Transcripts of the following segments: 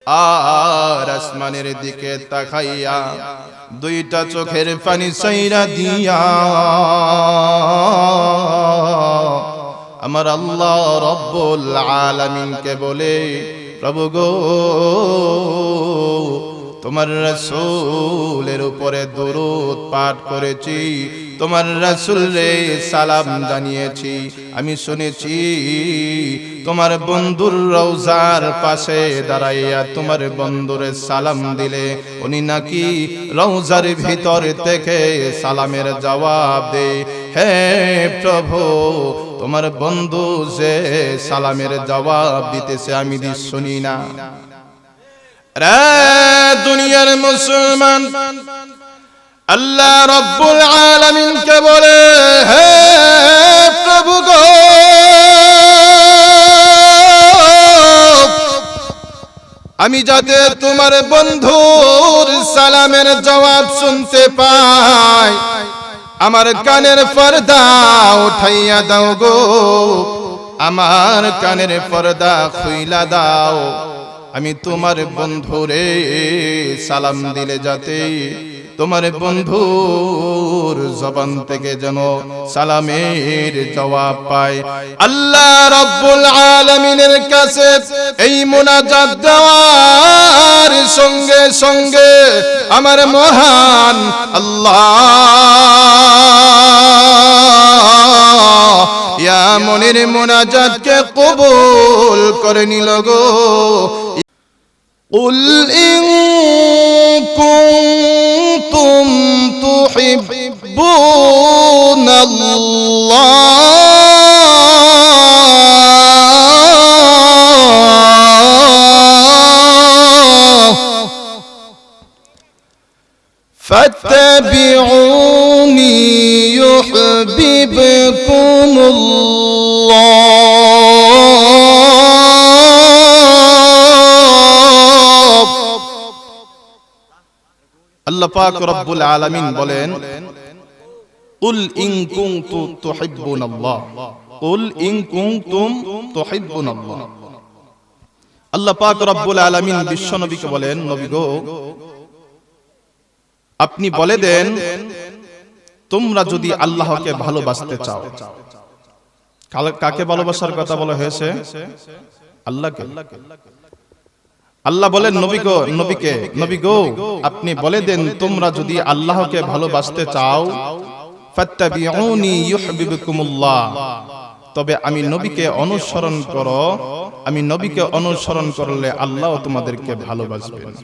আর আসমানের দিকে তাকাইয়া দুইটা চোখের পানি ছাইরা দিয়া আমার আল্লাহ রব্বুল আলামিনকে বলে, প্রভু গো, তোমার রাসূলের উপরে দরুদ পাঠ করেছি, তোমার রাসূলরে সালাম জানিয়েছি, আমি শুনেছি তোমার বন্ধুর রওজার পাশে দাঁড়াইয়া তোমার বন্ধুরে সালাম দিলে উনি নাকি রওজার ভিতর থেকে সালামের জবাব দেয়। হে প্রভু, তোমার বন্ধু যে সালামের জবাব দিতেছে আমি শুনি না। রে দুনিয়ার মুসলমান, আল্লাহ রব্বুল আলামিনকে বলে, হে প্রভু গো, আমি যাতে তোমার বন্ধুর সালামের জবাব শুনতে পাই, আমার কানের পর্দা উঠাইয়া দাও গো, আমার কানের পর্দা খুইলা দাও। আমি তোমার বন্ধুরে সালাম দিলে যাতে তোমার বন্ধুর জবান থেকে যেন সালামের জবাব পায়। আল্লাহ রাব্বুল আলামিনের কাছে এই মুনাজাত দেওয়ার সঙ্গে সঙ্গে আমার মহান আল্লাহ ইয়া মনির মুনাজাতকে কবুল করে নিল গো। قل إن كنتم تحبون الله فاتبعوني يحببكم الله আল্লাহ পাক রব্বুল আলামিন বলেন, কুল ইন কুনতুম তুহিব্বুনাল্লাহ, কুল ইন কুনতুম তুহিব্বুনাল্লাহ। আল্লাহ পাক রব্বুল আলামিন বিশ্ব নবীকে বলেন, নবী গো, আপনি বলে দেন তোমরা যদি আল্লাহকে ভালোবাসতে চাও। কাকে ভালোবাসার কথা বলা হয়েছে? আল্লাহকে। আল্লাহ বলেন নবী গো, আপনি বলে দেন তোমরা যদি আল্লাহকে ভালোবাসতে চাও, ফাত্তাবিউনি ইউহিব্বুকুমুল্লাহ, তবে আমি নবীকে অনুসরণ করো, আমি নবীকে অনুসরণ করলে আল্লাহ তোমাদেরকে ভালোবাসবেন।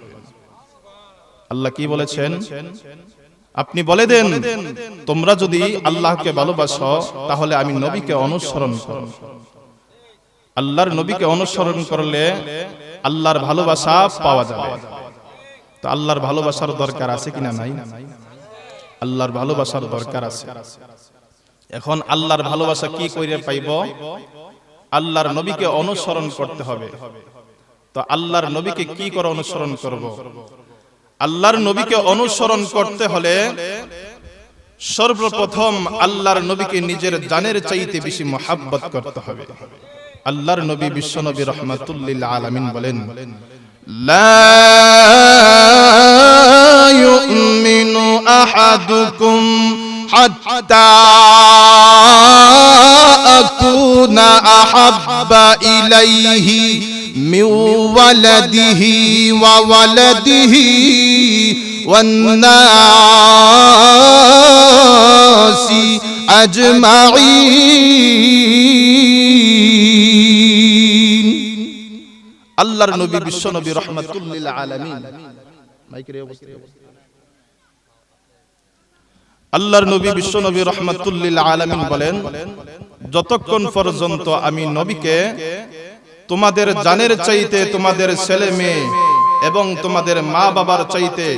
আল্লাহ কি বলেছেন? আপনি বলে দেন তোমরা যদি আল্লাহকে ভালোবাসো তাহলে আমি নবীকে অনুসরণ করো। আল্লাহর নবীকে অনুসরণ করলে আল্লাহর ভালোবাসা পাওয়া যাবে। তো আল্লাহর ভালোবাসার দরকার আছে কিনা? নাই। আল্লাহর ভালোবাসার দরকার আছে। এখন আল্লাহর ভালোবাসা কি করে পাইব? আল্লাহর নবীকে অনুসরণ করতে হবে। তো আল্লাহর নবীকে কি করে অনুসরণ করব? আল্লাহর নবীকে অনুসরণ করতে হলে সর্বপ্রথম আল্লাহর নবীকে নিজের জানের চাইতে বেশি মুহাব্বত করতে হবে। আল্লাহর নবী বিশ্ব নবী রাহমাতুল লিল আলামিন বলেন, লা ইউমিনু আহাদুকুম হাত্তা আকুনা আহাব্বা ইলাইহি মিন ওয়ালাদিহি ওয়া ওয়ালাদিহি ওয়ান নাসি আজমাইন। আল্লাহর নবী বিশ্ব নবী রাহমাতুল লিল আলামিন, মাইকের অবস্থা, আল্লাহর নবী বিশ্ব নবী রাহমাতুল লিল আলামিন বলেন, যতক্ষণ পর্যন্ত আমি নবীকে তোমাদের জানের চাইতে, তোমাদের ছেলে মেয়ে এবং তোমাদের মা বাবার চাইতে,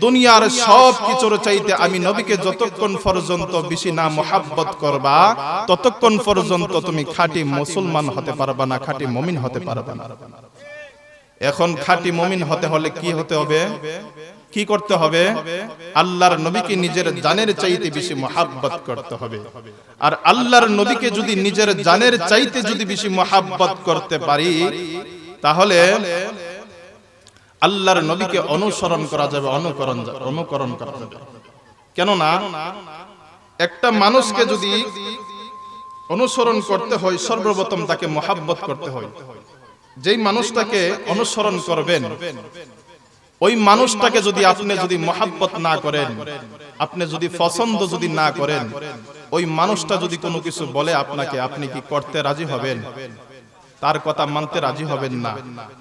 দুনিয়ার সব কিছুর চাইতে আমি নবীকে যতক্ষণ পর্যন্ত বেশি না মুহাব্বত করবা, ততক্ষণ পর্যন্ত তুমি খাঁটি মুসলমান হতে পারবা না, খাঁটি মুমিন হতে পারবা না। এখন খাঁটি মুমিন হতে হলে কি হতে হবে? কি করতে হবে? আল্লাহর নবীকে নিজের জানের চাইতে বেশি মুহাব্বত করতে হবে। আর আল্লাহর নবীকে যদি নিজের জানের চাইতে যদি বেশি মুহাব্বত করতে পারি, তাহলে আল্লাহর নবীকে অনুসরণ করা যাবে, অনুকরণ করা যাবে। কেননা একটা মানুষকে যদি অনুসরণ করতে হয় সর্বপ্রথম তাকে মহাব্বত করতে হয়। যেই মানুষটাকে অনুসরণ করবেন ওই মানুষটাকে যদি আপনি মহাব্বত না করেন, আপনি যদি পছন্দ যদি না করেন, ওই মানুষটা যদি কোনো কিছু বলে আপনাকে, আপনি কি করতে রাজি হবেন? তার কথা মানতে রাজি হবেন না।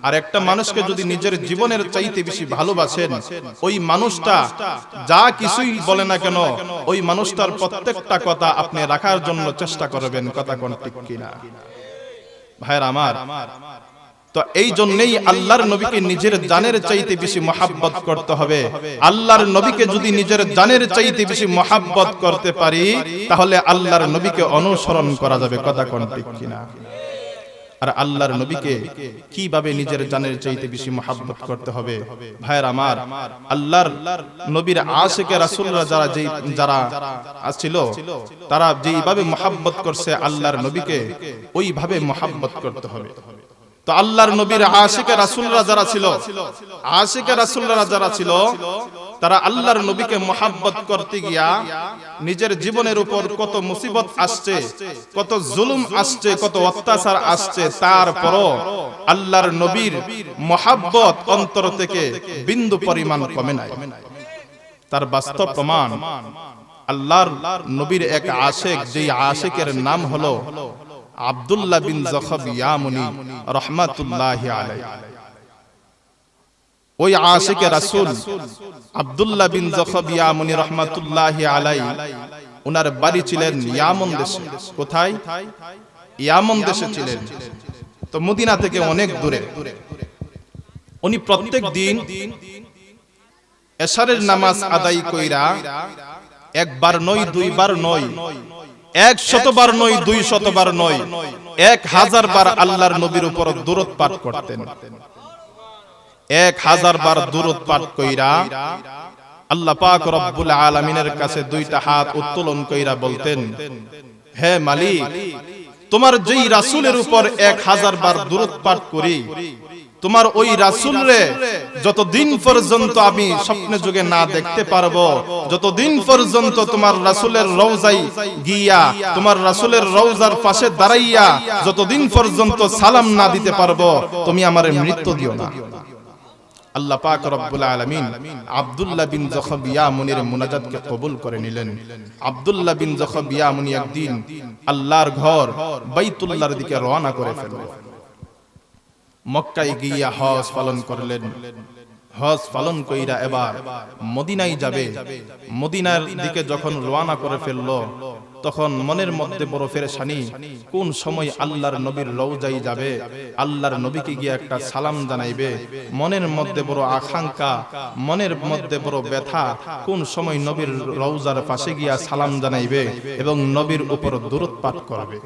আর একটা মানুষকে যদি নিজের জীবনের চাইতে বেশি ভালোবাসেন, ওই মানুষটা যা কিছুই বলে না কেন ওই মানুষটার প্রত্যেকটা কথা আপনি রাখার জন্য চেষ্টা করবেন। কথা কোন ঠিক কিনা ভাইরা আমার? তো এই জন্যই আল্লাহর নবীকে নিজের জানের চাইতে বেশি মহাব্বত করতে হবে। আল্লাহর নবীকে যদি নিজের জানের চাইতে বেশি মহাব্বত করতে পারি তাহলে আল্লাহর নবীকে অনুসরণ করা যাবে। কথা কোন ঠিক কিনা? আর আল্লাহর নবীকে কিভাবে নিজের জানের চাইতে বেশি মহাব্বত করতে হবে ভাইরা আমার? আল্লাহর নবীর আশিকে রাসূলরা যারা ছিল তারা যেইভাবে মহাব্বত করছে আল্লাহর নবীকে ওইভাবে মহাব্বত করতে হবে। তো আল্লাহর নবীর আশিকে রাসূলরা যারা ছিল তারা আল্লাহর নবীকে মহাব্বত করতে গিয়া নিজের জীবনের উপর কত মুসিবত আসছে, কত জুলুম আসছে, কত অত্যাচার আসছে, তারপরও আল্লাহর নবীর মহাব্বত অন্তর থেকে বিন্দু পরিমাণ কমে নাই। তার বাস্তব প্রমাণ আল্লাহর নবীর এক আশিক, যেই আশিকের নাম হলো আব্দুল্লাহ বিন যখব ইয়ামুনি রাহমাতুল্লাহি আলাইহি। ওই আশিকে রাসূল আব্দুল্লাহ বিন যখব ইয়ামুনি রাহমাতুল্লাহি আলাইহি, ওনার বাড়ি ছিলেন ইয়ামন দেশে। কোথায়? ইয়ামন দেশে ছিলেন। তো মদিনা থেকে অনেক দূরে। উনি প্রত্যেক দিন এশারের নামাজ আদায় কইরা একবার নয়, দুইবার নয়, 100 বার নয়, 200 বার নয়, 1000 বার আল্লাহর নবীর উপর দুরূদ পাঠ করতেন। 1000 বার দুরূদ পাঠ কইরা আল্লাহ পাক রব্বুল আলামিনের কাছে দুইটা হাত উত্তোলন কইরা বলতেন, হে মালিক, তোমার যেই রাসূলের উপর 1000 বার দুরূদ পাঠ করি, তোমার ওই রাসূলরে যতদিন পর্যন্ত আমি স্বপ্নে যুগে না দেখতে পারবো, যতদিন পর্যন্ত তোমার রাসূলের রওজায় গিয়া, তোমার রাসূলের রওজার পাশে দাঁড়াইয়া যতদিন পর্যন্ত সালাম না দিতে পারবো, তুমি আমারে মৃত্যু দিও না। আল্লাহ পাক রব্বুল আলামিন আব্দুল্লাহ বিন যখব ইয়ামুনির মুনাজাতকে কবুল করে নিলেন। আব্দুল্লাহ বিন যখব ইয়ামুনি একদিন আল্লাহর ঘর বাইতুল্লাহর দিকে রওনা করে ফেললেন। মক্কায় গিয়া হজ পালন করলেন। হজ পালন কইরা এবার মদিনায় যাবে। মদিনার দিকে যখন রওনা করে ফেলল তখন মনের মধ্যে বড় পেরেশানি, কোন সময় আল্লাহর নবীর রওজায় যাবে, আল্লাহর নবীকে গিয়ে একটা সালাম জানাইবে। মনের মধ্যে বড় আকাঙ্ক্ষা, মনের মধ্যে বড় ব্যথা, কোন সময় নবীর রওজার পাশে গিয়া সালাম জানাইবে এবং নবীর উপর দুরূদ পাঠ করবে।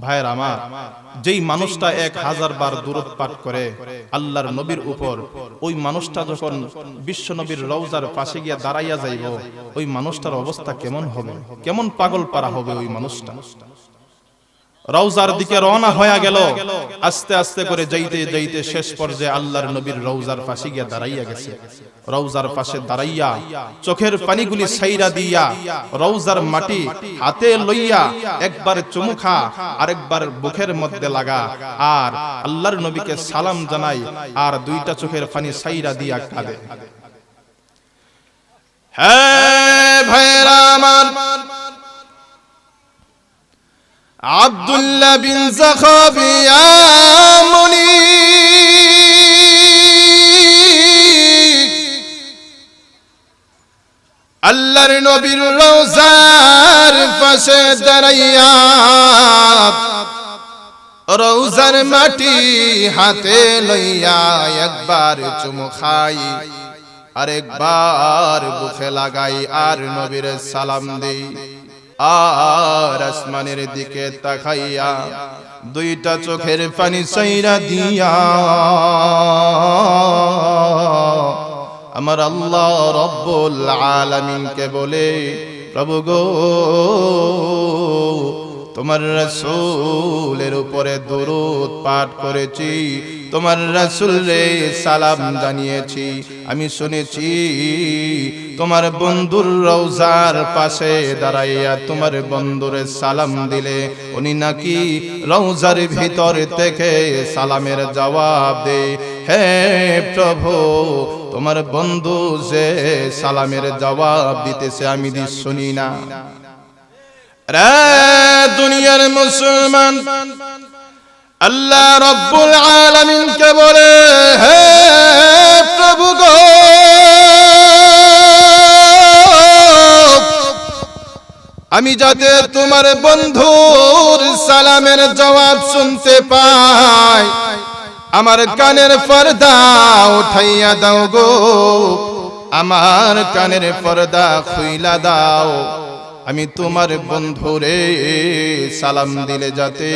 ভাইয়ের আমার, যেই মানুষটা 1000 বার দুরূদ পাঠ করে আল্লাহর নবীর উপর, ওই মানুষটা যখন বিশ্ব নবীর রওজার পাশে গিয়া দাঁড়াইয়া যাইব, ওই মানুষটার অবস্থা কেমন হবে, কেমন পাগল পারা হবে ওই মানুষটা। রওজার দিকে রওনা হয়ে গেল। আস্তে আস্তে করে যাইতে যাইতে শেষ পর্যায়ে আল্লাহর নবীর রওজার পাশে গিয়া দাঁড়াইয়া গেছে। রওজার পাশে দাঁড়াইয়া চোখের পানিগুলি ছাইরা দিয়া রওজার মাটি হাতে লইয়া একবার চুমু খা, আরেকবার বুকের মধ্যে লাগা, আর আল্লাহর নবীকে সালাম জানাই, আর দুইটা চোখের পানি ছাইরা দিয়া কাঁদে। হ্যাঁ ভাইরা আমার, আব্দুল্লাহ বিন যখব ইয়ামুনি আল্লাহর নবীর রওজার পাশে দাঁড়াইয়া রওজার মাটি হাতে লইয়া একবার চুমু খাই, আরেকবার বুকে লাগাই, আর নবীর সালাম দেই, আর আসমানের দিকে তাকাইয়া দুইটা চোখের পানি ছাইরা দিয়া আমার আল্লাহ রব্বুল আলামিনকে বলে, প্রভু গো, তোমার রাসূলের উপরে দুরূদ পাঠ করেছি, তোমার রাসূল রে সালাম জানিয়েছি, আমি শুনেছি তোমার বন্ধুর রওজার পাশে দাঁড়াইয়া তোমার বন্ধুরে সালাম দিলে উনি নাকি রওজার ভিতর থেকে সালামের জবাব দেয়। হে প্রভু, তোমার বন্ধু যে সালামের জবাব দিতেছে আমি শুনি না। রে দুনিয়ার মুসলমান, আল্লাহ রাব্বুল আলামিন কে বলে, হে প্রভু গো, আমি যাতে তোমার বন্ধুর সালামের জবাব শুনতে পাই, আমার কানের পর্দা উঠাইয়া দাও গো, আমার কানের পর্দা খুইলা দাও। আমি তোমার বন্ধুরে সালাম দিলে যাতে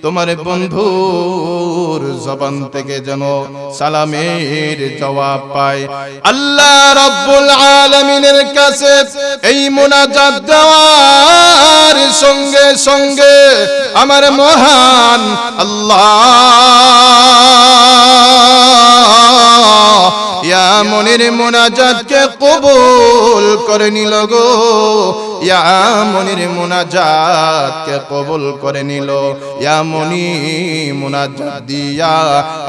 তোমার বন্ধুর জবান থেকে যেন সালামের জবাব পায়। আল্লাহ রাব্বুল আলামিনের কাছে এই মুনাজাত দেওয়ার সঙ্গে সঙ্গে আমার মহান আল্লাহ ইয়া মনির মুনাজাতকে কবুল করে নিল গো, ইয়া মনির মুনাজাতকে কবুল করে নিল। ইয়া মনি মুনাজাত দিয়া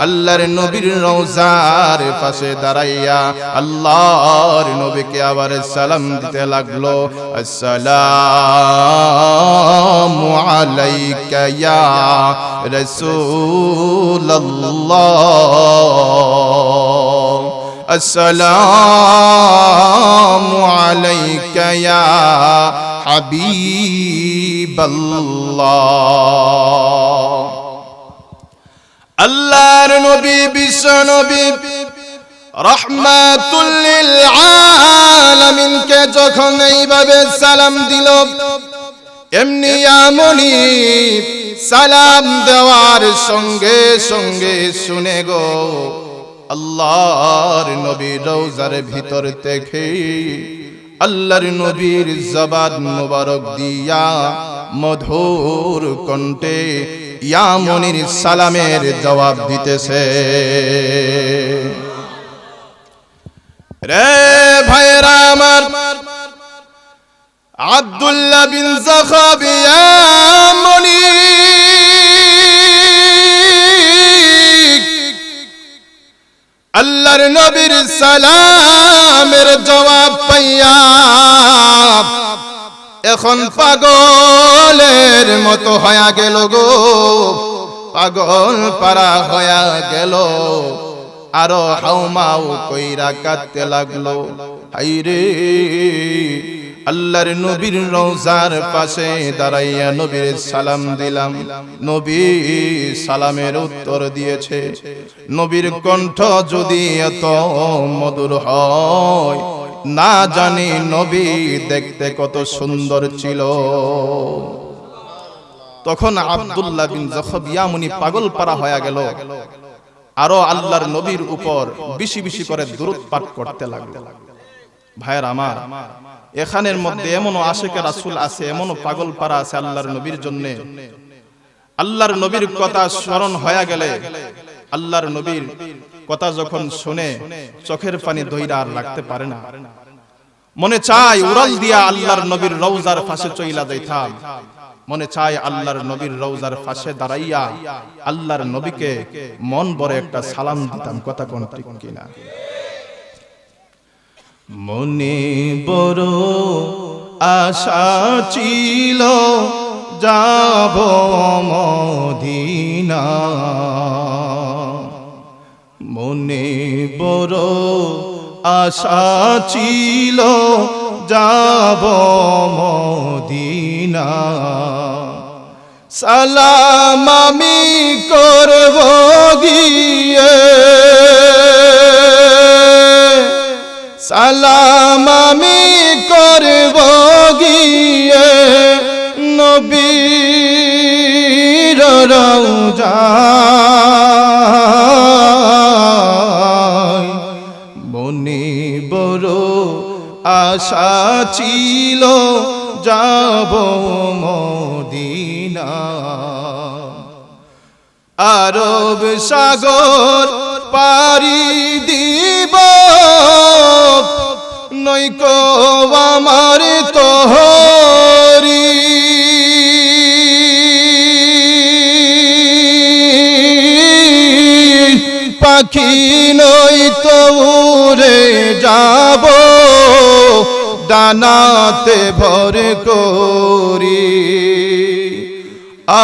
আল্লাহর নবীর রওজার পাশে দাঁড়াইয়া আল্লাহর নবীকে আবার সালাম দিতে লাগলো। আসসালামু আলাইকা ইয়া রাসূলুল্লাহ, আসসালামু আলাইকা ইয়া হাবিবাল্লাহ। আল্লাহর নবী বিশ্ব নবী রাহমাতুল লিল আলামিনকে যখন এইভাবে সালাম দিল, এমনি এমনি সালাম দেওয়ার সঙ্গে সঙ্গে শুনে গো আল্লাহর নবীর রওজার ভিতর থেকে আল্লাহর নবীর জবান মুবারক দিয়া মধুর কণ্ঠে ইয়া মনির সালামের জবাব দিতেছে। রে ভাইরা আমার, আব্দুল্লাহ বিন যাখাব ইয়া মনি আল্লাহর নবীর সালামের জবাব পাইয়া এখন পাগলের মতো হয়ে গেল গো, পাগল পারা হয়ে গেল, আরো হাউমাউ কইরা কাঁদতে লাগলো। হাইরে আল্লাহর নবীর রওজার পাশে দাঁড়াইয়া নবীর সালাম দিলাম, নবী সালামের উত্তর দিয়েছে। নবীর কণ্ঠ যদি এত মধুর হয়, না জানি নবী দেখতে কত সুন্দর ছিল। তখন আব্দুল্লাহ বিন যাখাব ইয়ামনি পাগল পারা হয়ে গেল, আরো আল্লাহর নবীর উপর বেশি বেশি করে দুরূদ পাঠ করতে লাগলো। ভাইয়ের আমার, এখানের মধ্যে এমনও আশিকে রাসূল আছে, এমনও পাগল পারা আছে আল্লাহর নবীর জন্য। আল্লাহর নবীর কথা স্মরণ হয়ে গেলে, আল্লাহর নবীর কথা যখন শুনে চোখের পানি ধইরা আর রাখতে পারে না, মনে চায় উড়াল দিয়া আল্লাহর নবীর রওজার পাশে চইলা যাইতাম, মনে চায় আল্লাহর নবীর রওজার পাশে দাঁড়াইয়া আল্লাহর নবীকে মন ভরে একটা সালাম দিতাম। কথা কোন ঠিক কিনা? মনে বড় আশা ছিল যাব মদিনা, মনে বড় আশা ছিল যাব মদিনা, সালাম আমি করব গিয়ে, সালাম আমি করব গিয়ে নবীর রওজায়, মনে বড় আশা ছিল যাব মদিনা। আরব সাগর পারি দিব নইকো আমার তোহরি পাখি নই তো উড়ে যাব ডানাতে ভর করি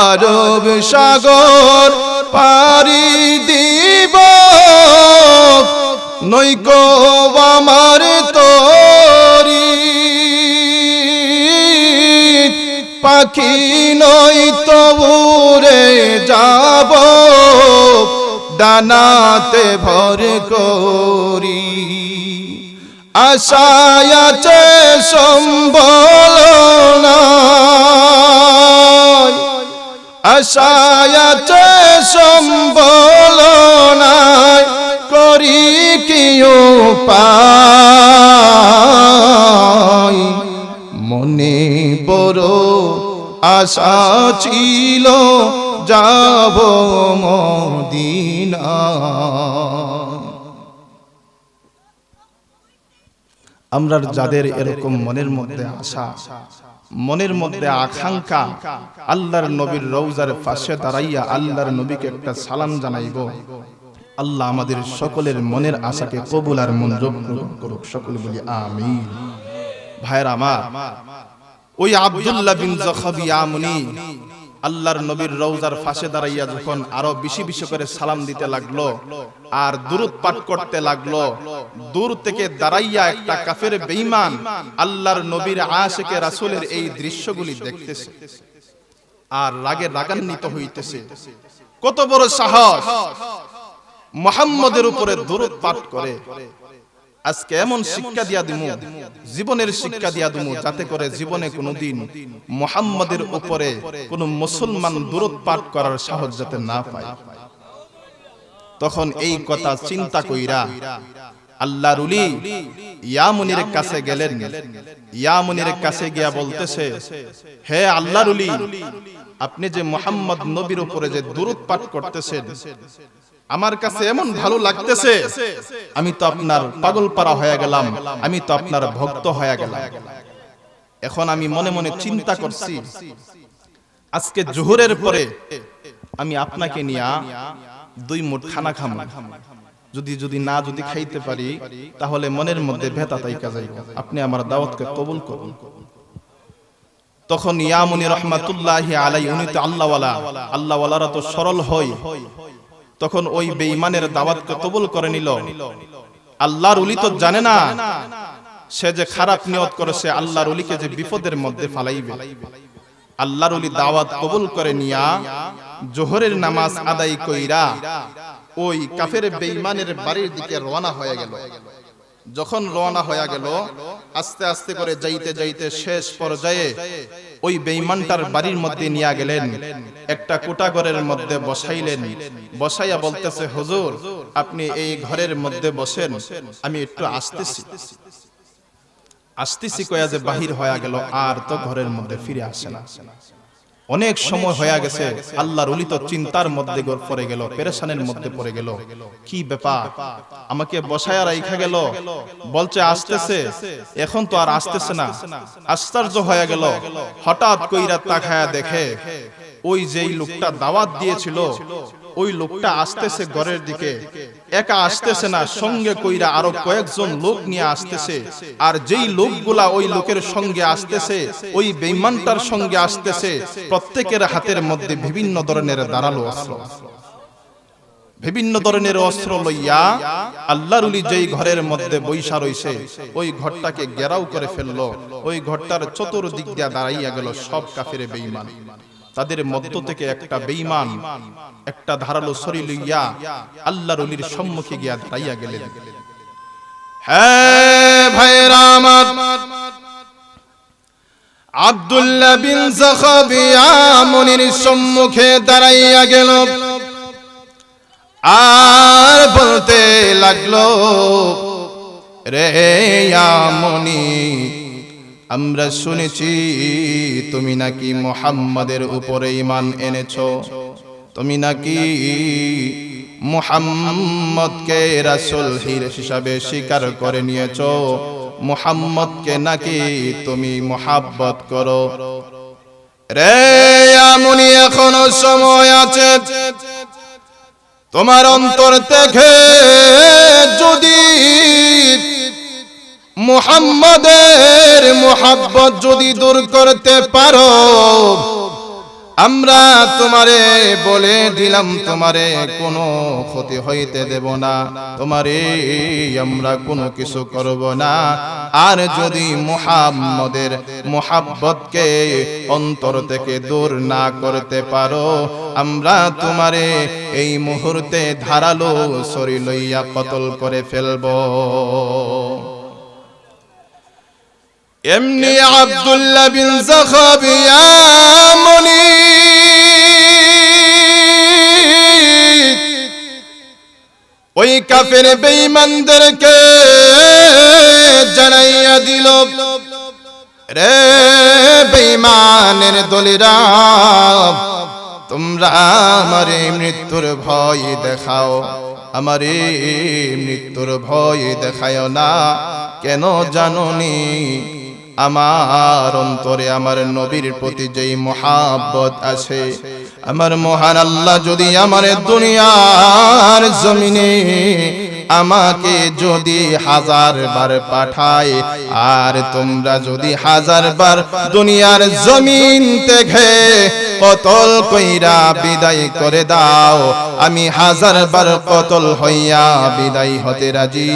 আরব সাগর পারি দিব নইকো আমার তোরি পাখি নই তো উড়ে যাব ডানাতে ভর করি আশায় আছে সম্বল নাই আশায় আছে সম্বল নাই করি কি উপায় মনে বড় আশা ছিল যাব মদিনা আমরা যাদের এরকম মনের মধ্যে আশা মনের মধ্যে আকাঙ্ক্ষা আল্লাহর নবীর রওজার পাশে দাঁড়াইয়া আল্লাহর নবীকে একটা সালাম জানাইব আল্লাহ আমাদের সকলের মনের আশাকে কবুল আর মঞ্জুর করুক সকলে বলি আমিন ভাইরা আমার ওই আব্দুল্লাহ বিন যখবি আমনি আল্লাহর নবীর রওজার পাশে দাঁড়াইয়া যখন আরো বেশি বেশি করে সালাম দিতে লাগলো আর দুরূদ পাঠ করতে লাগলো দূর থেকে দাঁড়াইয়া একটা কাফের বেঈমান আল্লাহর নবীর আশিকে রাসূলের এই দৃশ্যগুলি দেখতেছে আর রাগে রাগান্বিত হইতেছে কত বড় সাহস মুহাম্মদের উপরে দুরূদ পাঠ করে আজকে এমন শিক্ষা দিয়া দিমু জীবনের শিক্ষা দিয়া দিমু যাতে করে জীবনে কোনোদিন মুহাম্মদের উপরে কোনো মুসলমান দুরূদ পাঠ করার সাহস যাতে না পায় তখন এই কথা চিন্তা কইরা আল্লাহর ওলি ইয়ামুনির কাছে গেলেন ইয়ামুনির কাছে গিয়া বলতেছে হে আল্লাহর ওলি আপনি যে মুহাম্মদ নবীর উপরে যে দুরূদ পাঠ করতেছেন আমার কাছে এমন ভালো লাগতেছে আমি তো আপনার পাগলপারা হয়ে গেলাম আমি তো আপনার ভক্ত হয়ে গেলাম এখন আমি মনে মনে চিন্তা করছি আজকে জোহরের পরে আমি আপনাকে নিয়া 2 মুঠ খানা খাবো যদি না খাইতে পারি তাহলে মনের মধ্যে ব্যথা তাইকা যাইব আপনি আমার দাওয়াতকে কবুল করুন তখন ইয়ামুনি রাহমাতুল্লাহি আলাইহি উনি তো আল্লাহওয়ালারা তো সরল হয় তখন ওই বেঈমানের দাওয়াতকে কবুল করে নিল আল্লাহর ওলি তো জানে না সে যে খারাপ নিয়ত করেছে আল্লাহর ওলিকে যে বিপদের মধ্যে ফালাইবে আল্লাহর ওলি দাওয়াত কবুল করে নিয়া জোহরের নামাজ আদায় কইরা ওই কাফের বেঈমানের বাড়ির দিকে রওনা হয়ে গেল যখন রওনা হয়ে গেল আস্তে আস্তে করে যাইতে যাইতে শেষ পর্যায়ে ওই বেঈমানটার বাড়ির মধ্যে নিয়ে গেলেন একটা কোঠাঘরের মধ্যে বসাইলেন বসাইয়া বলতেছে হুজুর আপনি এই ঘরের মধ্যে বসেন আমি একটু আসতেছি কয়া যে বাহির হয়ে গেল আর তো ঘরের মধ্যে ফিরে আসে না অনেক সময় হয়ে গেছে আল্লাহর ওলি তো চিন্তার মধ্যে পড়ে গেল পেরেশানের মধ্যে পড়ে গেল কি ব্যাপার আমাকে বসায়া রাইখা গেল বলছে আসতেছে এখন তো আর আসতেছে না আশ্চর্য হয়ে গেল হঠাৎ কইরা তাকায়া দেখে ওই যেই লোকটা দাওয়াত দিয়েছিল ওই লোকটা আসতেছে ঘরের দিকে একা আসতেছে না সঙ্গে কইরা আরো কয়েকজন লোক নিয়ে আসতেছে আর যেই লোকগুলা ওই লোকের সঙ্গে আসতেছে ওই বেঈমানটার সঙ্গে আসতেছে প্রত্যেকের হাতের মধ্যে বিভিন্ন ধরনের ধারালো অস্ত্র লইয়া আল্লাহর ওলি যেই ঘরের মধ্যে বৈশা রইছে ওই ঘরটাকে ঘেরাও করে ফেললো ওই ঘরটার চতুর্দিক দিয়া দাঁড়াইয়া গেল সব কাফের বেঈমান তাদের মধ্য থেকে একটা বেঈমান একটা ধারালো ছুরি লইয়া আল্লাহর ওলির সম্মুখে গিয়া দাঁড়াইয়া গেলেন হে ভাইরা আমার আব্দুল্লাহ বিন যখবি আমনির সম্মুখে দাঁড়াইয়া গেল আর বলতে লাগলো রে আমনি আমরা শুনেছি তুমি নাকি মুহাম্মাদের উপরে ঈমান এনেছো তুমি নাকি মুহাম্মদকে রাসূল হিসেবে স্বীকার করে নিয়েছো, মুহাম্মদকে নাকি তুমি মুহাব্বত করো। রে আমনি এখনো সময় আছে, তোমার অন্তর থেকে যদি মুহাম্মদের মুহাব্বত যদি দূর করতে পারো, আমরা তোমারে বলে দিলাম তোমারে কোনো ক্ষতি হইতে দেব না, তোমারে আমরা কোনো কিছু করব না। আর যদি মুহাম্মদের মুহাব্বতকে অন্তর থেকে দূর না করতে পারো, আমরা তোমারে এই মুহূর্তে ধারালো ছুরি লইয়া কতল করে ফেলব। এমনি আব্দুল্লাহ বিন যাখাবিয়া মনি ওই কাফের বেঈমানদেরকে জানাইয়া দিল, রে বেঈমানের দলেরা, তোমরা আমারে মৃত্যুর ভয় দেখাও, আমারে মৃত্যুর ভয় দেখায়ও না। কেন জানোনি? আমার অন্তরে আমার নবীর প্রতি যেই মুহাব্বত আছে, আমার মহান আল্লাহ যদি আমার দুনিয়ার জমিনে আমাকে যদি 1000 বার পাঠায়, আর তোমরা যদি 1000 বার দুনিয়ার জমিন থেকে কতল কইরা বিদায় করে দাও, আমি 1000 বার কতল হইয়া বিদায় হতে রাজি।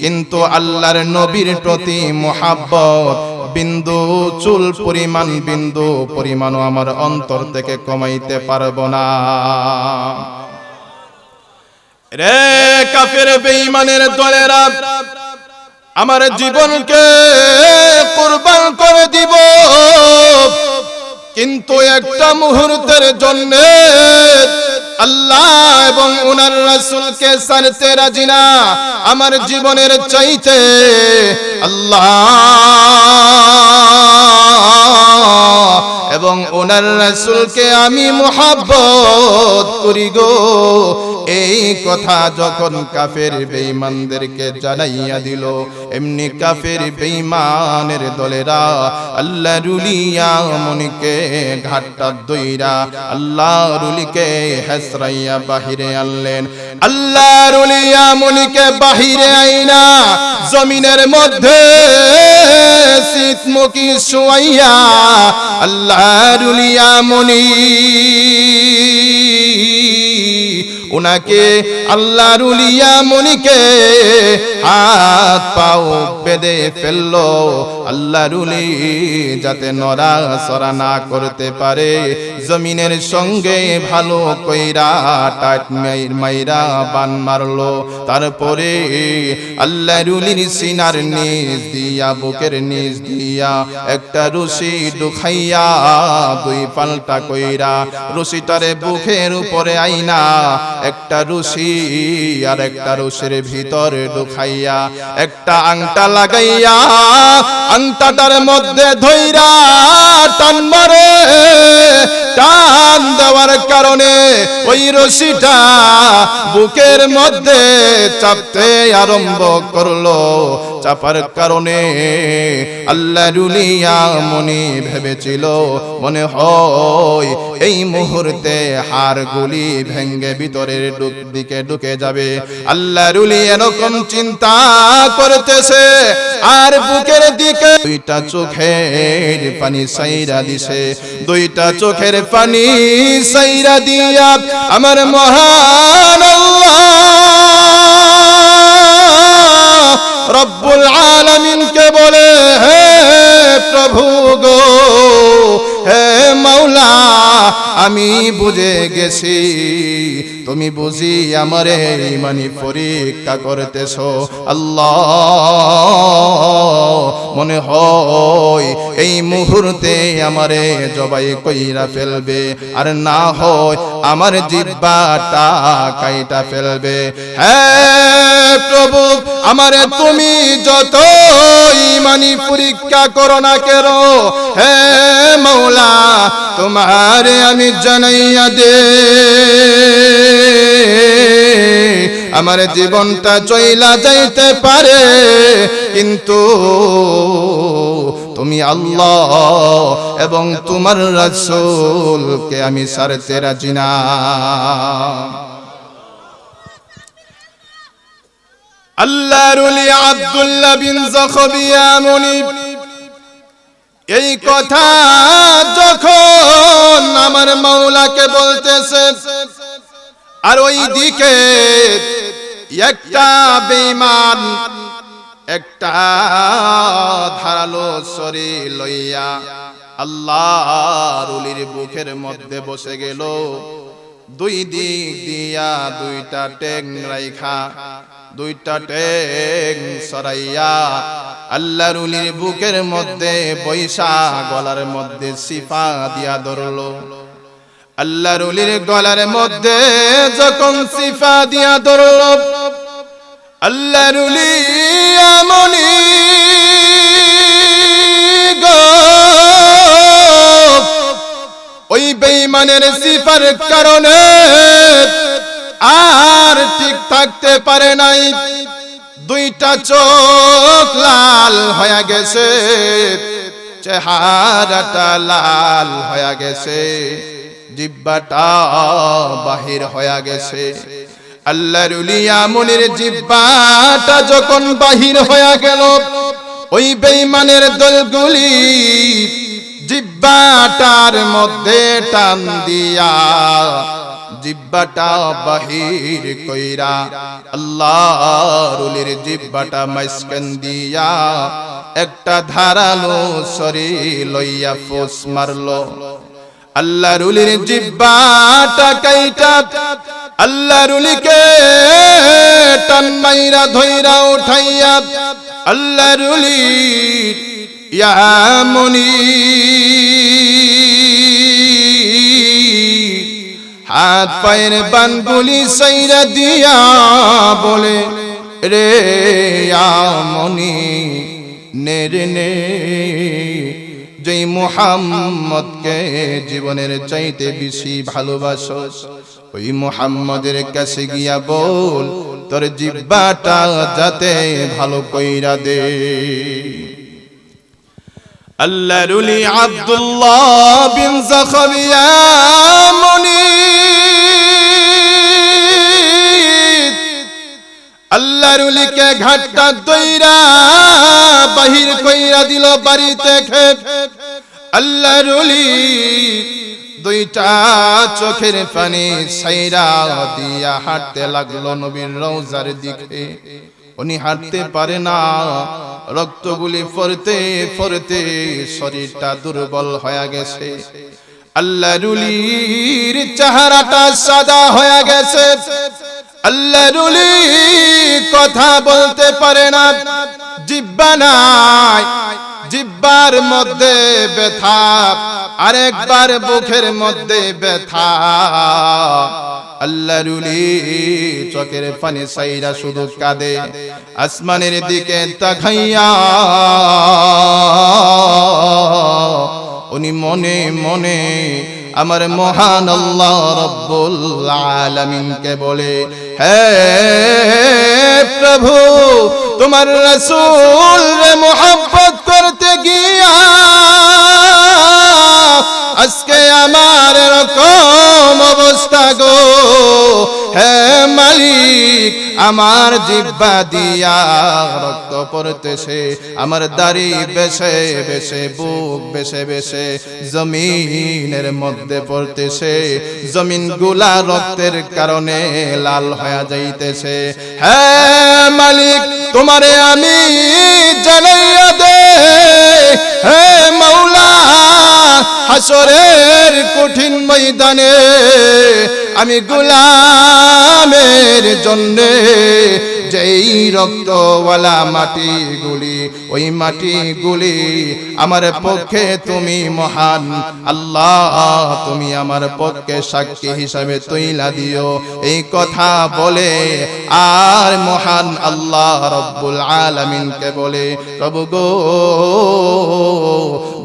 কিন্তু আল্লাহর নবীর প্রতি মুহাব্বত বিন্দু চুল পরিমাণ, বিন্দু পরিমাণও আমার অন্তর থেকে কমাইতে পারবো না। রে কাফের বেঈমানের দলেরা, আমার জীবনকে কুরবান করে দিব, কিন্তু একটা মুহূর্তের জন্য আল্লাহ এবং ওনার রাসূলকে ছাড়তে রাজি না। আমার জীবনের চাইতে আল্লাহ এবং ওনার রাসূলকে আমি মুহাব্বত করি গো। এই কথা যখন কাফের বেঈমানদেরকে জানাইয়া দিল, এমনি কাফের বেঈমানের দলেরা আল্লাহর রুলিয়া মনিকে ঘাটটা দইরা আল্লাহর রুলিকে হেসরাইয়া বাহিরে আনলেন। আল্লাহর রুলিয়া মনিকে বাহিরে আইনা জমিনের মধ্যে শীতমুখী শুয়াইয়া আল্লাহর রুলিয়া মনি উনাকে আল্লাহর উলিয়া মনিকে হাত পাও বেঁধে ফেললো, আল্লাহর উলি যাতে নড়াচড়া না করতে পারে, জমিনের সঙ্গে ভালো কইরা টাট মাইরা বান মারলো। তারপরে আল্লাহর উলির সিনার নিচ দিয়া, বুকের নিচ দিয়া একটা রশি ঢুকাইয়া দুই পাল্টা কইরা রশিটারে বুকের উপরে আইনা একটা রশি আর একটা রশির ভিতরে ঢুকাইয়া একটা আংটা লাগাইয়া আংটাটার মধ্যে ধইরা টান মারে। টান দেওয়ার কারণে ওই রশিটা বুকের মধ্যে চাপতে আরম্ভ করলো। চাপার কারণে আল্লাহর উলিয়া মনি ভেবেছিল মনে হয় এই মুহূর্তে হাড়গুলি ভেঙ্গে ভিতরের দিকে ঢুকে যাবে। আল্লাহর উলি এরকম চিন্তা করতেছে, আর বুকের দিকে দুইটা চোখের পানি সাইরা দিছে। দুইটা চোখের পানি সাইরা দিয়া আমার মহান আল্লাহ রব্বুল আলামিনকে বলে, হে প্রভু গো, হে মাওলা, আমি বুঝে গেছি তুমি বুঝি আমারে ইমানি পরীক্ষা করতেছো। আল্লাহ, মনে হয় এই মুহূর্তে আমারে জবাই কইরা ফেলবে, আর না হয় আমার জিহ্বাটা কাইটা ফেলবে। হে প্রভু, আমারে তুমি যত ইমানি পরীক্ষা করো না কেন, হে মৌলা তোমারে আমি জানাইয়া দে আমার জীবনটা চইলা যাইতে পারে, কিন্তু তুমি আল্লাহ এবং তোমার রাসূলকে আমি ছাড়তে রাজি না। আল্লাহর ওলি আব্দুল্লাহ বিন যাখবিয়া মুনিব এই কথা যখন আমার মাওলাকে বলতেছে, আর ওই দিকে একটা বেঈমান একটা ধারালো ছুরি লইয়া আল্লাহর ওলির বুকের মধ্যে বসে গেল। দুই দিক দিয়া দুইটা টেং রাইখা, দুইটা টেং সরাইয়া আল্লাহর ওলির বুকের মধ্যে বৈশা গলার মধ্যে সিফা দিয়া ধরলো। আল্লাহর ওলির গলার মধ্যে যখন সিফা দিয়া ধরলো, আল্লাহর ওলি আমনি গো ওই বেঈমানের সিফার কারণে আর ঠিক থাকতে পারে নাই। দুইটা চোখ লাল হয়ে গেছে, চেহারাটা লাল হয়ে গেছে, জিহ্বাটা বাহির হয়ে গেছে। আল্লাহর ওলি আমনের জিহ্বাটা যখন বাহির হয়ে গেল, ওই বেঈমানের দলগুলি জিহ্বাটার মধ্যে টান দিয়া জিহ্বাটা বাহির কইরা আল্লাহর ওলির জিহ্বাটা মাঝখান দিয়া একটা ধারালো ছুরি লইয়া ফোঁস মারলো। আল্লাহর ওলির জিহ্বাটা কাইটা আল্লাহর ওলিকে টান মাইরা ধইরা উঠাইয়া আল্লাহর ওলি ইয়া মুনিব হাত পায়ের বানগুলি সাইরা দিয়া বলে, রে ইয়া মুনিব নে রে নে, যেই মুহাম্মদকে জীবনের চাইতে বেশি ভালোবাসোস ওই মুহাম্মদের কাছে গিয়া বল তোর জিহ্বাটা যাতে ভালো কইরা দে। আল্লাহর ওলি আব্দুল্লাহ বিন যাখবিয়া মুনিব আল্লাহর ওলিকে ঘাটটা দইরা বাহির কইরা দিল বাড়ি থেকে। আল্লাহর ওলি দুইটা চোখের পানি ছাইরা দিয়া হাঁটতে লাগলো নবীর রওজার দিকে। উনি হাঁটতে পারে না, রক্তগুলি পড়তে পড়তে শরীরটা দুর্বল হয়ে গেছে। আল্লাহর ওলির চেহারাটা সাদা হয়ে গেছে। আল্লাহর ওলি কথা বলতে পারে না, জিহ্বা নাই, জিহ্বার মধ্যে ব্যথা, আরেকবার বুকের মধ্যে ব্যথা। আল্লাহর ওলি চোখের পানি ছাইরা শুধু কাঁদে, আসমানের দিকে তাকাইয়া উনি মনে মনে আমার মহান আল্লাহ রব্বুল আলামিনকে বলে, হে প্রভু তোমার রাসূল রে মুহাব্বত করতে গিয়া আজকে আমার এরকম অবস্থা গো। হে মালিক আমার জিহ্বা দিয়া রক্ত পড়তেছে, আমার দাড়ি বেশে বেশে বুক বেশে বেশে জমিনের মধ্যে পড়তেছে, জমিন গুলা রক্তের কারণে লাল হয়ে যাইতেছে। হে মালিক তোমারে আমি জানাইয়া দে, হে মাওলা হাসরের কঠিন ময়দানে আমি গোলামের জন্যে যেই রক্তওয়ালা মাটিগুলি, ওই মাটিগুলি আমার পক্ষে তুমি মহান আল্লাহ, তুমি আমার পক্ষে সাক্ষী হিসাবে তুইলা দিও। এই কথা বলে আর মহান আল্লাহ রব্বুল আলামিনকে বলে, প্রভু গো,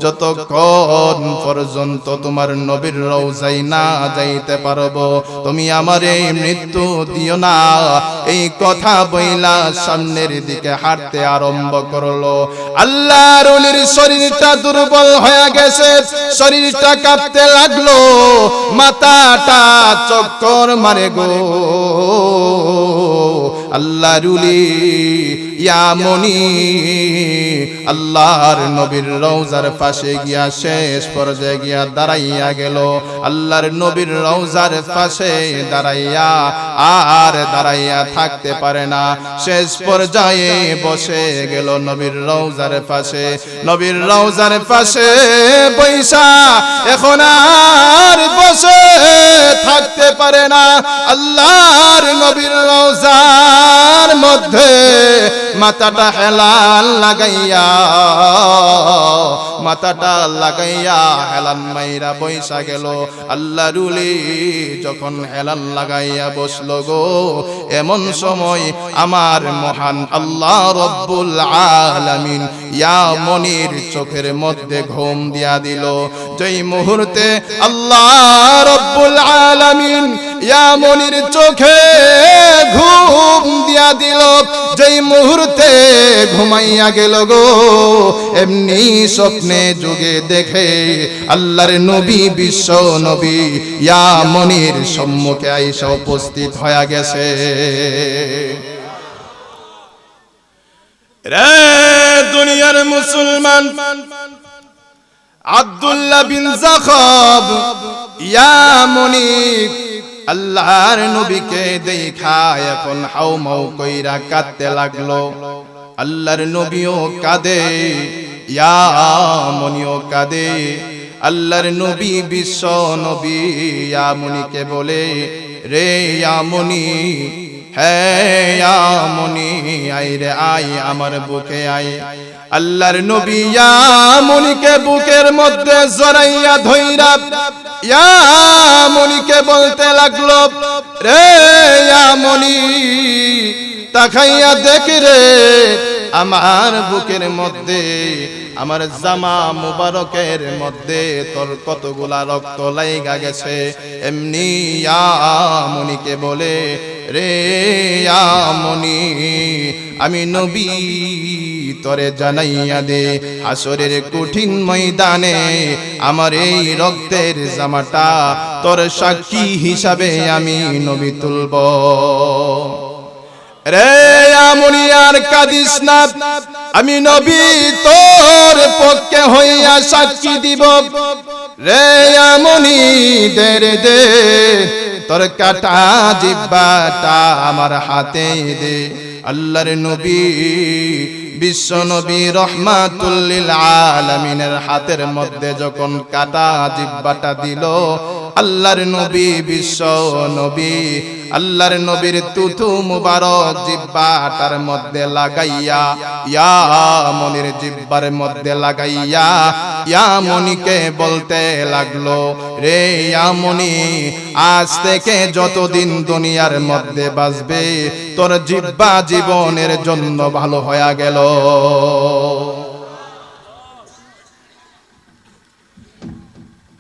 যতক্ষণ পর্যন্ত তোমার নবীর রওজায় না যাইতে পারবো তুমি আমার এই মৃত্যু দিও না। এই কথা বইলা সামনের দিকে হাঁটতে আরম্ভ করলো। আল্লাহর ওলির শরীরটা দুর্বল হয়ে গেছে, শরীরটা কাঁপতে লাগলো, মাথাটা চক্কর মারে গো। আল্লাহর ওলি ইয়া মনি আল্লাহর নবীর রওজার পাশে গিয়া শেষ পর্যায়ে গিয়া দাঁড়াইয়া গেল। আল্লাহর নবীর রওজার পাশে দাঁড়াইয়া আর দাঁড়াইয়া থাকতে পারে না, শেষ পর্যায়ে বসে গেল নবীর রওজার পাশে। নবীর রওজার পাশে বৈশা এখন আর বসে থাকতে পারে না। আল্লাহর নবীর রওজার মধ্যে মাথাটা হেলান লাগাইয়া, মাথাটা লাগাইয়া হেলান মাইরা বৈশা গেল। আল্লাহর ওলি যখন হেলান লাগাইয়া বসলো গো, এমন সময় আমার মহান আল্লাহ রব্বুল আলামিন ইয়া মনির চোখের মধ্যে ঘুম দিয়া দিল। যেই মুহূর্তে আল্লাহ রব্বুল আলামিন ইয়া মনির চোখে ঘুম দিয়া দিল, যেই মুহূর্তে ঘুমাইয়া গেল গো, এমনি স্বপ্নে যুগে দেখে আল্লাহর নবী, বিশ্ব নবী ইয়া মনির সম্মুখে আইসা উপস্থিত হয়ে গেছে। রে দুনিয়ার মুসলমান, আব্দুল্লাহ বিন যাখাব ইয়া মনির আল্লাহর নবীকে দেখা এখন হাউমাউ কইরা কাঁদতে লাগলো। আল্লাহর নবীও কাঁদে, ইয়া মনিও কাঁদে। আল্লাহর নবী, বিশ্ব নবী ইয়া মনিকে বলে, রে ইয়া মনি, হ্যাঁ ইয়া মনি, আয় রে আয় আমার বুকে আয়। আল্লাহর নবী ইয়া মনিকে বুকের মধ্যে জড়াইয়া ধইরা ইয়া মনিকে বলতে লাগলো, রে ইয়া মনি, তাকাইয়া দেখ রে আমার বুকের মধ্যে, আমার জামা মুবারকের মধ্যে তোর কতগুলা রক্ত লাইগা গেছে। এমনি ইয়া মনিকে বলে, রে ইয়া মনি, আমি নবী তরে জানাইয়া দে, হাসরের কঠিন ময়দানে আমার এই রক্তের জামাটা তোর সাক্ষী হিসাবে আমি নবী তুলব। রে আমনি আর কাঁদিস না, আমি নবী তোর পক্ষে হইয়া সাক্ষী দিব। রে আমনি দে রে দে, তোর কাটা জিহ্বাটা আমার হাতে দে। আল্লাহর নবী, বিশ্ব নবী রহমাতুল লিল আলামিনের হাতের মধ্যে যখন কাটা জিহ্বাটা দিল, আল্লাহর নবী, বিশ্ব নবী আল্লাহর নবীর তুতু মুবারক জিহ্বাটার মধ্যে লাগাইয়া, ইয়া মনির জিহ্বার মধ্যে লাগাইয়া ইয়া মনিকে বলতে লাগলো, রে ইয়া মনি, আজ থেকে যতদিন দুনিয়ার মধ্যে বাঁচবে তোর জিহ্বা জীবনের জন্য ভালো হয়ে গেল।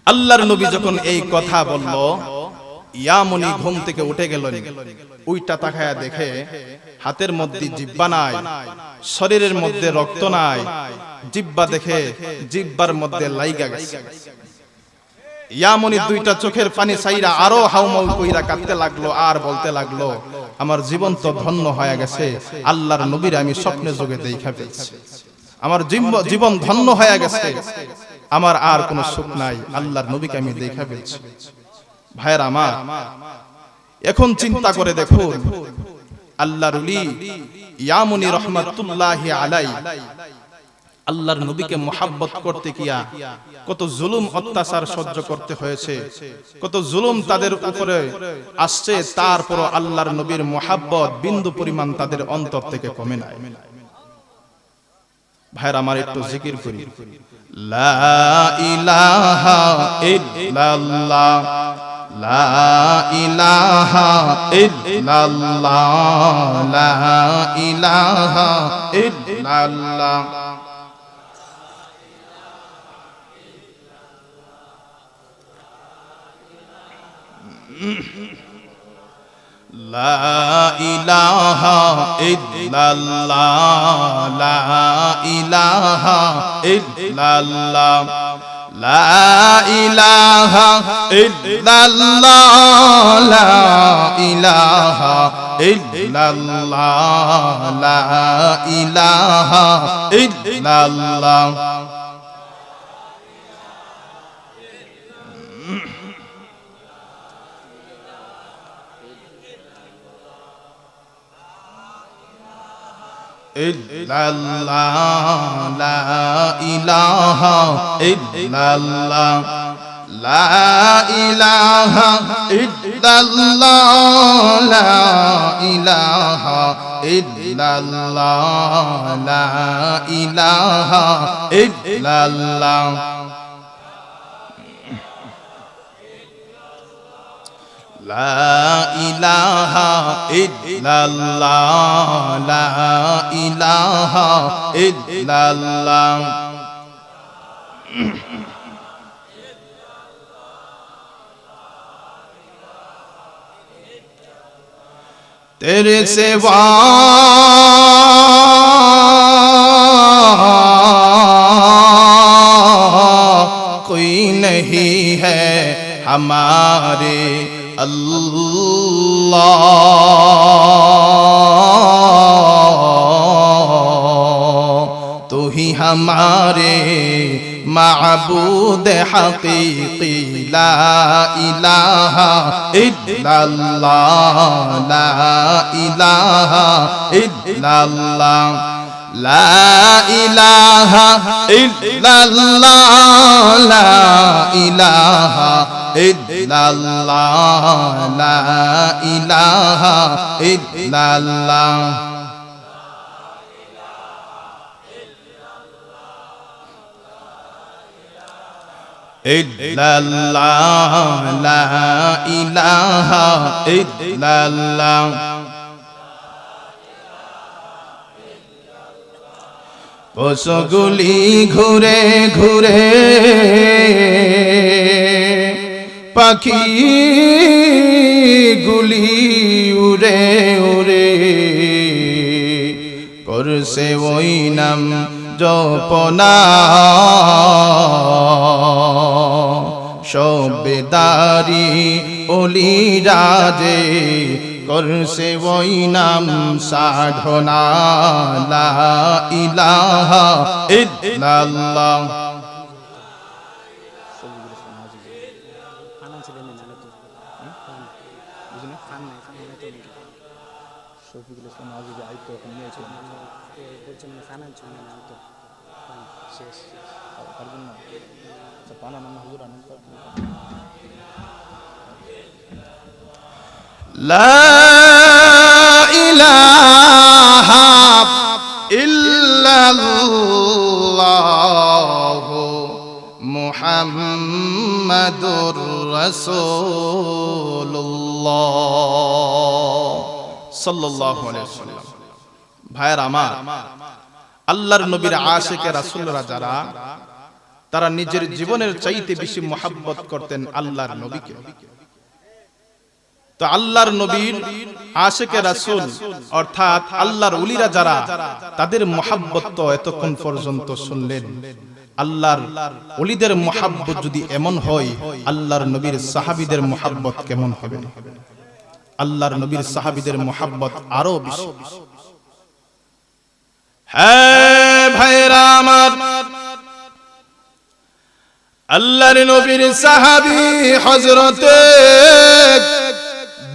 আল্লাহর নবী যখন এই কথা বলল, ইয়া মনি ঘুম থেকে উঠে গেল, উইটা তাকায়া দেখে হাতের মধ্যে জিহ্বা নাই, শরীরের মধ্যে রক্ত নাই, জিহ্বা দেখে জিহ্বার মধ্যে লাইগা গেছে। ইয়া মনি দুইটা চোখের পানি ছাইরা আরো হাউমাউ কইরা কাঁদতে লাগলো আর বলতে লাগলো, আমার জীবন তো ধন্য হয়ে গেছে, আল্লাহর নবীর আমি স্বপ্নে যোগে দেখা পেয়েছি, আমার জীবন ধন্য হয়ে গেছে, আমার আর কোনো সুখ নাই, আল্লাহর নবীকে আমি দেখা পেয়েছি। ভাইরা আমার, এখন চিন্তা করে দেখুন, আল্লাহর ওলি ইয়া মনি রহমাতুল্লাহি আলাইহি আল্লাহর নবীকে মোহাব্বত করতে গিয়া কত জুলুম অত্যাচার সহ্য করতে হয়েছে, কত জুলুম তাদের উপরে আসছে, তারপরও আল্লাহর নবীর মোহাব্বত বিন্দু পরিমাণ তাদের অন্তর থেকে কমে নাই। ভাইরা আমার, একটু জিকির করি, লা ইলাহা ইল্লাল্লাহ, লা ইলাহা ইল্লাল্লাহ, লা ইলাহা ইল্লাল্লাহ। লা ইলাহা ইল্লাল্লাহ, লা ইলাহা ইল্লাল্লাহ, লা ইলাহা ইল্লাল্লাহ, লা ইলাহা ইল্লাল্লাহ, লা ইলাহা ইল্লাল্লাহ। ইল্লাল্লাহ, লা ইলাহা ইল্লাল্লাহ, লা ইলাহা ইল্লাল্লাহ, লা ইলাহা ইল্লাল্লাহ, লা ইলাহা ইল্লাল্লাহ। লা ইলাহা ইল্লাল্লাহ, লা ইলাহা ইল্লাল্লাহ। तेरे सिवा कोई नहीं है हमारे अल्लाह, तू ही हमारे माबूद हकीकी, ला इलाहा इल्लल्लाह, ला इलाहा इल्लल्लाह, ला इलाहा इल्लल्लाह, ला इलाहा इल्लल्लाह, ला इलाहा इल्लल्लाह। इल्लल्लाह, ला इलाहा इल्लल्लाह। পশুগুলি ঘুরে ঘুরে, পাখিগুলি উড়ে উড়ে, করছে ওই নাম জপনা, সবেদারি অলি রাজে, করছে ওই নাম সাধনা, লা ইলাহা ইল্লাল্লাহ। لا إله إلا الله محمد رسول الله صلى الله عليه وسلم। ভাইয়ের আমার, আল্লাহর নবীর আশিকে রাসূলরা যারা, তারা নিজের জীবনের চাইতে বেশি মুহাব্বত করতেন আল্লাহর নবীকে। তো আল্লাহর নবীর আশিকে রাসূল অর্থাৎ আল্লাহর ওলিরা যারা, তাদের মুহাব্বত তো এতক্ষণ পর্যন্ত শুনলেন। আল্লাহর ওলিদের মুহাব্বত যদি এমন হয়, আল্লাহর নবীর সাহাবীদের মুহাব্বত কেমন হবে? আল্লাহর নবীর সাহাবীদের মুহাব্বত আরো বেশি। হ্যাঁ ভাইরা আমার, আল্লাহর নবীর সাহাবী হযরতে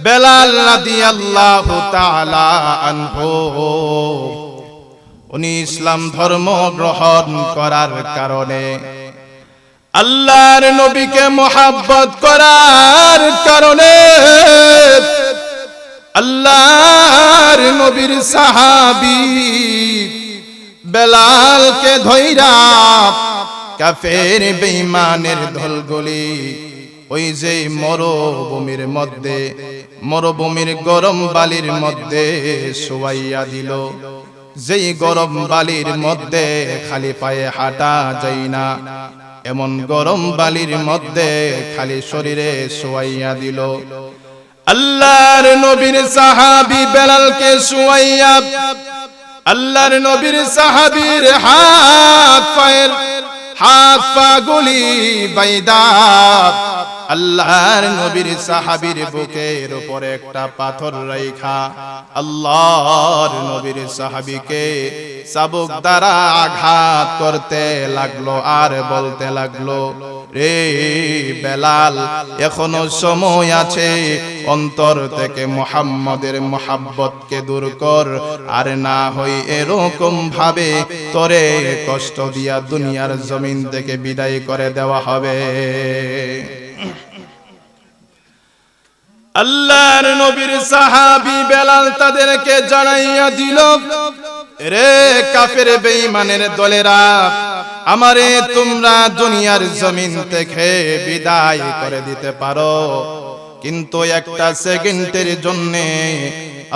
বেলাল রাদিয়াল্লাহু তাআলা আনহু উনি ইসলাম ধর্ম গ্রহণ করার কারণে, আল্লাহর নবীকে মোহাব্বত করার কারণে আল্লাহর নবীর সাহাবী বেলালকে ধইরা কাফের বেঈমানের দলগুলি ওই যে মরুভূমির গরম বালির মধ্যে শুয়াইয়া দিল। যেই গরম বালির মধ্যে খালি পায়ে হাঁটা যায় না, এমন গরম বালির মধ্যে খালি শরীরে শুয়াইয়া দিল। আল্লাহর নবীর সাহাবী বেলালকে শুয়াইয়া আল্লাহর নবীর সাহাবীর হাত পা গুলি বাইদা আল্লাহর নবীর সাহাবীর বুকের উপরে একটা পাথর রাইখা আল্লাহর নবীর সাহাবীকে চাবুক দ্বারা আঘাত করতে লাগলো আর বলতে লাগলো, রে বেলাল, এখনো সময় আছে, অন্তর থেকে মুহাম্মদের মোহাব্বতকে দূর কর, আর না হই এরকম ভাবে তোরে কষ্ট দিয়া দুনিয়ার জমিন থেকে বিদায় করে দেওয়া হবে। আল্লাহর নবীর সাহাবী বেলাল তাদেরকে জানাইয়া দিল, রে কাফের বেঈমানের দলেরা, আমারে তোমরা দুনিয়ার জমিন থেকে বিদায় করে দিতে পারো, কিন্তু একটা সেকেন্ডের জন্য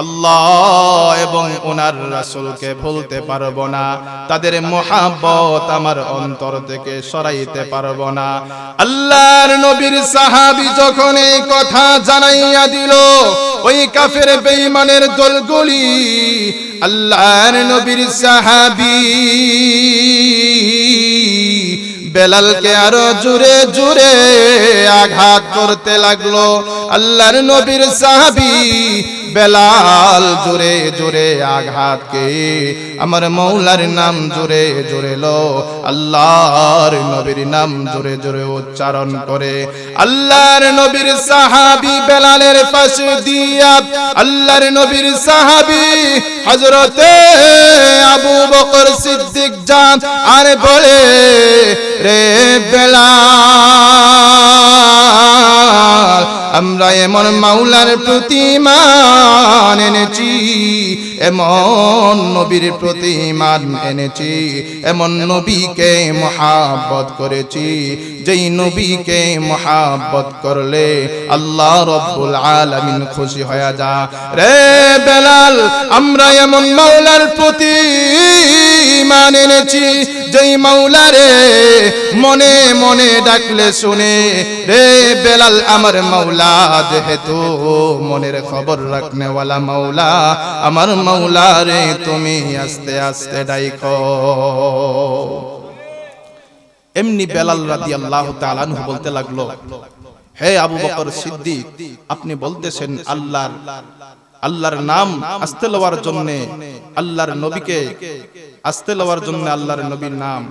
আল্লাহ এবং ওনার রাসূলকে ভুলতে পারবো না, তাদের মোহাব্বত আমার অন্তর থেকে সরাইতে পারবো না। আল্লাহর নবীর সাহাবী যখন এই কথা জানাইয়া দিল, ওই কাফের বেঈমানের দলগুলি আল্লাহর নবীর সাহাবী বেলালকে আরো জোরে জোরে আঘাত করতে লাগলো। আল্লাহর নবীর সাহাবী বেলাল জোরে জোরে আঘাতকে আমার মৌলার নাম জোরে জোরে লো, আল্লাহর নবীর নাম জোরে জোরে উচ্চারণ করে আল্লাহর নবীর সাহাবী বেলালের পাশে দিয়া আল্লাহর নবীর সাহাবী হযরতে আবু বকর সিদ্দিক যান আর বলে, রে বেলাল, আমরা এমন মাওলার প্রতি ঈমান এনেছি, এমন নবীর প্রতি ঈমান এনেছি, এমন নবীকে মুহাব্বত করেছি, যেই নবীকে মুহাব্বত করলে আল্লাহ রাব্বুল আলামিন খুশি হয়ে যা। রে বেলাল, আমরা এমন মাওলার প্রতি ঈমান এনেছি, যেই মাওলারে মনে মনে ডাকলে শুনে। রে বেলাল, আমার মাওলা যেহেতু মনের খবর রাখনে ওয়ালা মাওলা, আমার মাওলা রে তুমি আস্তে আস্তে ডাইখো। এমনি বেলাল রাদিয়াল্লাহু তাআলা আনহু বলতে লাগলো, হে আবু বকর সিদ্দিক, আপনি বলতেছেন আল্লাহর নাম আস্তে লওয়ার জন্য, আল্লাহর নবীকে আস্তে লওয়ার জন্য আল্লাহর নবীর নাম,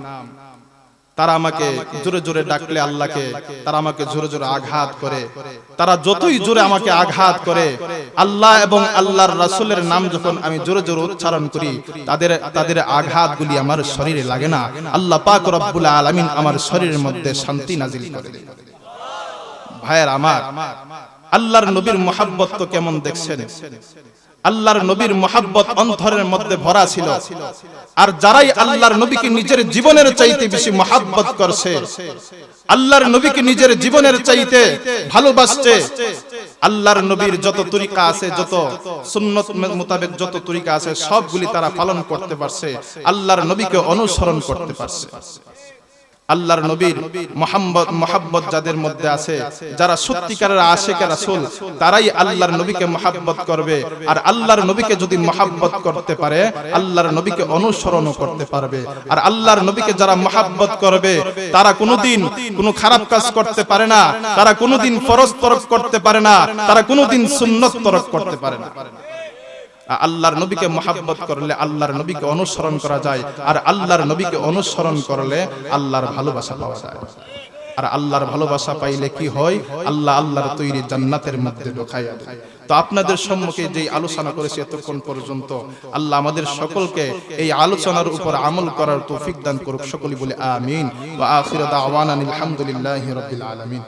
তারা আমাকে জোরে জোরে ডাকলে আল্লাহকে তারা আমাকে জোরে জোরে আঘাত করে, তারা যতই জোরে আমাকে আঘাত করে, আল্লাহ এবং আল্লাহর রাসূলের নাম যখন আমি জোরে জোরে উচ্চারণ করি, তাদের আঘাতগুলি আমার শরীরে লাগে না, আল্লাহ পাক রব্বুল আলামিন আমার শরীরের মধ্যে শান্তি নাজিল করে দেন। ভাইয়ের আমার, আল্লাহর নবীর মুহাব্বত তো কেমন দেখছেন? আল্লাহর নবীর মুহাব্বত অন্তরের মধ্যে ভরা ছিল। আর যারাই আল্লাহর নবীকে নিজের জীবনের চাইতে বেশি মুহাব্বত করছে, আল্লাহর নবীকে নিজের জীবনের চাইতে ভালোবাসছে, আল্লাহর নবীর যত তরিকা আছে, যত সুন্নত মোতাবেক যত তরিকা আছে, সবগুলি তারা পালন করতে পারছে, আল্লাহর নবীকে অনুসরণ করতে পারছে। আল্লাহর নবীর মুহাব্বত যাদের মধ্যে আছে, যারা সত্যিকারের আশিক রাসূল, তারাই আল্লাহর নবীকে মুহাব্বত করবে। আর আল্লাহর নবীকে যদি মুহাব্বত করতে পারে, আল্লাহর নবীকে অনুসরণ করতে পারবে। আর আল্লাহর নবীকে যারা মুহাব্বত করবে, তারা কোনোদিন কোনো খারাপ কাজ করতে পারে না, তারা কোনোদিন ফরজ তরক করতে পারে না, তারা কোনোদিন সুন্নত তরক করতে পারে না। আল্লাহর নবীকে মুহাব্বত করলে আল্লাহর নবীকে অনুসরণ করা যায়, আর আল্লাহর নবীকে অনুসরণ করলে আল্লাহর ভালোবাসা পাওয়া যায়। আর আল্লাহর ভালোবাসা পাইলে কি হয়, আল্লাহ আল্লাহর তৈরি জান্নাতের মধ্যে ঢোকাইয়া দেয়। তো আপনাদের সম্মুখে যেই আলোচনা করেছি এতক্ষণ পর্যন্ত, আল্লাহ আমাদের সকলকে এই আলোচনার উপর আমল করার তৌফিক দান করুক। সকলে বলে আমিন। ওয়া আখিরু দাওয়ানা আলহামদুলিল্লাহি রাব্বিল আলামিন।